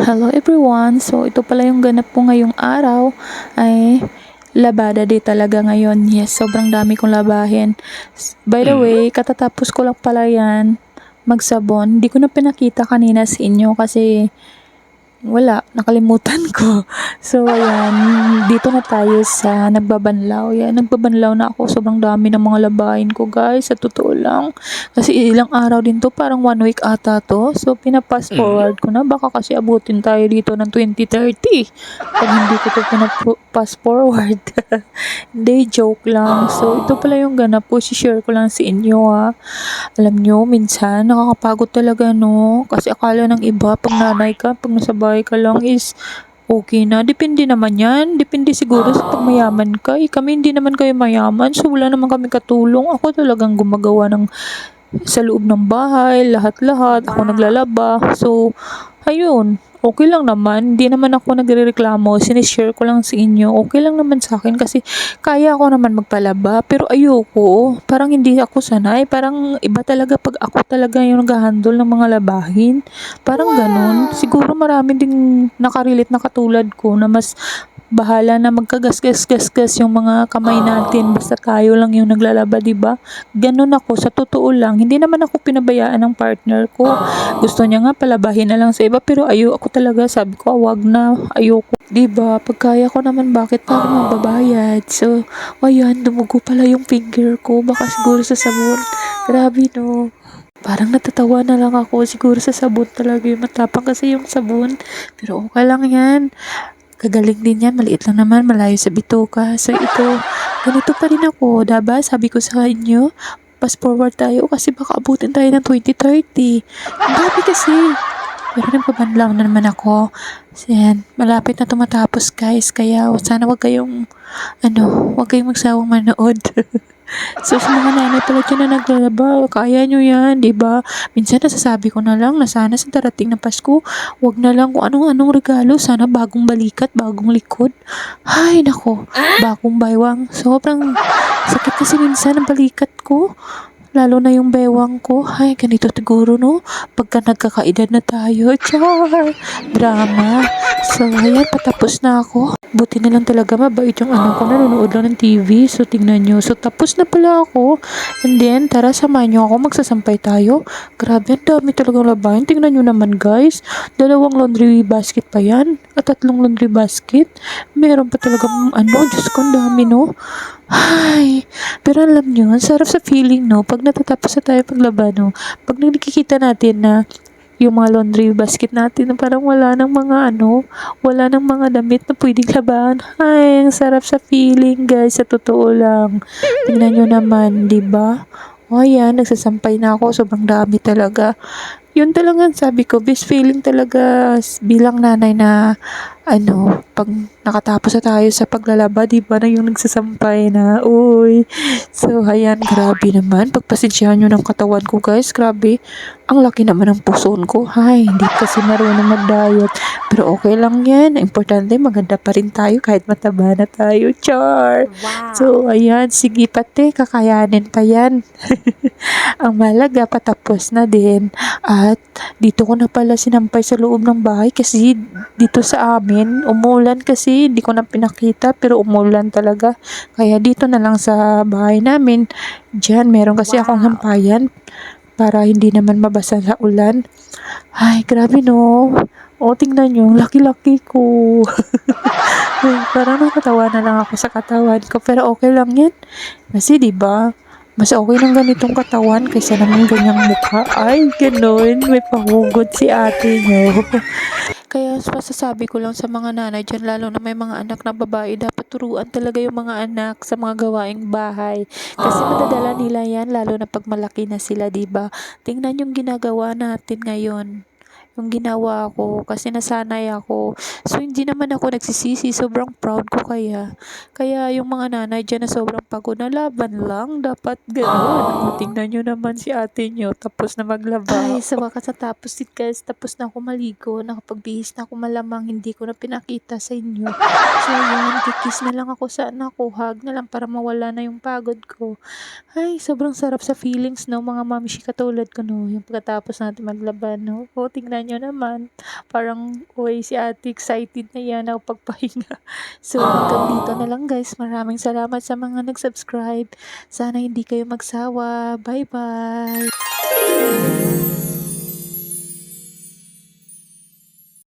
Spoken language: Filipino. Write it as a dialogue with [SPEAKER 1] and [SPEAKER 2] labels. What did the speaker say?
[SPEAKER 1] Hello everyone! So ito pala yung ganap po ngayong araw ay labada day talaga ngayon. Yes, sobrang dami kong labahin. By the way, katatapos ko lang pala yan magsabon. Hindi ko na pinakita kanina sa inyo kasi wala, nakalimutan ko. So, ayan, dito na tayo sa nagbabanlaw. Yan, nagbabanlaw na ako. Sobrang dami ng mga labahin ko, guys. Sa totoo lang. Kasi ilang araw din to, parang 1 week ata to. So, pinapass forward ko na. Baka kasi abutin tayo dito ng 2030. Pag hindi ko to pinapass forward. Hindi, joke lang. So, ito pala yung ganap po. Si-share ko lang sa inyo, ha. Alam nyo, minsan, nakakapagod talaga, no? Kasi akala ng iba, pag nanay ka, pag nasa bahay ka lang is okay na. Depende naman yan. Depende siguro sa pag mayaman ka. Kami hindi naman kayo mayaman, so wala naman kami katulong. Ako talagang gumagawa ng sa loob ng bahay, lahat-lahat. Ako naglalaba. So, ayun. Okay lang naman. Hindi naman ako nagrereklamo. Sinishare ko lang sa inyo. Okay lang naman sa akin kasi kaya ako naman magpalaba. Pero ayoko. Parang hindi ako sanay. Parang iba talaga pag ako talaga yung nag-handle ng mga labahin. Parang ganun. Siguro marami ding nakarelate na katulad ko na mas bahala na magkagasgas-gasgas yung mga kamay natin basta tayo lang yung naglalaba, 'di ba? Ganun ako sa totoo lang. Hindi naman ako pinabayaan ng partner ko. Gusto niya nga palabahin na lang sa iba pero ako talaga sabi ko, wag na, ayoko. 'Di ba? Pag kaya ko naman bakit pa ako magbabayad? So, ayan, dumugo pala yung finger ko. Baka siguro sa sabon. Grabe no. Parang natatawa na lang ako. Siguro sa sabon talaga yung matapang kasi yung sabon. Pero okay lang yan. Kagaling din yan, maliit lang naman, malayo sa bituka. So ito, ganito pa rin ako, diba? Sabi ko sa inyo, fast forward tayo kasi baka abutin tayo ng 2030. Ang dami kasi. Pero nagpabanlaw na naman ako. So, yan, malapit na tumatapos guys, kaya sana wag kayong magsawang manood. So, sa mga nanay pala dyan na naglalaba, kaya nyo yan, di ba? Minsan nasasabi ko na lang na sana sa darating na Pasko, wag na lang kung anong-anong regalo. Sana bagong balikat, bagong likod. Ay, nako, bagong baywang. Sobrang sakit kasi minsan ang balikat ko. Lalo na yung bewang ko. Ay, ganito siguro, no? Pagka nagkakaedad na tayo. Char! Drama. So, ayan, patapos na ako. Buti na lang talaga mabait yung anak ko. Nanonood lang ng TV. So, tingnan nyo. So, tapos na pala ako. And then, tara, samahan nyo ako. Magsasampay tayo. Grabe, ang dami talagang labahin. Tingnan nyo naman, guys. 2 laundry basket pa yan. At 3 laundry basket. Meron pa talagang, Diyos ko, ang dami, no? Ay, pero alam nyo, ang sarap sa feeling, no? Pag natatapos na tayo paglaba, no? Pag nakikita natin na yung mga laundry basket natin na parang wala nang mga damit na pwedeng labahan. Ay, ang sarap sa feeling, guys, sa totoo lang. Tingnan nyo naman, di ba? O, ayan, nagsasampay na ako. Sobrang dami talaga. Yun talagang sabi ko, best feeling talaga bilang nanay na pag nakatapos na tayo sa paglalaba, di ba na yung nagsasampay na, uy. So, ayan, grabe naman. Pagpasensyahan nyo ng katawan ko, guys, grabe. Ang laki naman ng puson ko. Hay, hindi kasi marunong mag-diet. Pero okay lang yan. Importante, maganda pa rin tayo kahit mataba na tayo. Char!
[SPEAKER 2] Wow.
[SPEAKER 1] So, ayan, sige pati, kakayanin pa yan. Ang malaga, patapos na din. At dito ko na pala sinampay sa loob ng bahay kasi dito sa amin, umulan kasi, hindi ko na pinakita pero umulan talaga. Kaya dito na lang sa bahay namin, dyan meron kasi akong hampayan para hindi naman mabasa sa ulan. Ay, grabe no. O, tingnan nyo, laki-laki ko. Parang nakatawa na lang ako sa katawan ko. Pero okay lang yan. Kasi, di ba mas okay ng ganitong katawan kaysa naman ganyang mukha. Ay, ganun. May pahugot si ate nyo. Kaya masasabi ko lang sa mga nanay dyan, lalo na may mga anak na babae, dapat turuan talaga yung mga anak sa mga gawaing bahay. Kasi madadala nila yan, lalo na pag malaki na sila, diba? Tingnan yung ginagawa natin ngayon. Yung ginawa ko kasi nasanay ako. So, hindi naman ako nagsisisi. Sobrang proud ko kaya. Kaya yung mga nanay dyan na sobrang pagod na laban lang. Dapat gano'n. Tingnan nyo naman si ate nyo. Tapos na maglaba. Ay, sa wakas tapos din guys. Tapos na ako maligo. Nakapagbihis na ako malamang. Hindi ko na pinakita sa inyo. So, yun. Kikis na lang ako sa anak ko. Hug na lang para mawala na yung pagod ko. Ay, sobrang sarap sa feelings, no? Mga mamishi katulad ko, no? Yung pagkatapos natin maglaba, no? O, tingnan nyo naman. Parang, uy, si ate excited na yan ako pagpahinga. So, hanggang dito na lang guys. Maraming salamat sa mga nag-subscribe. Sana hindi kayo magsawa. Bye-bye!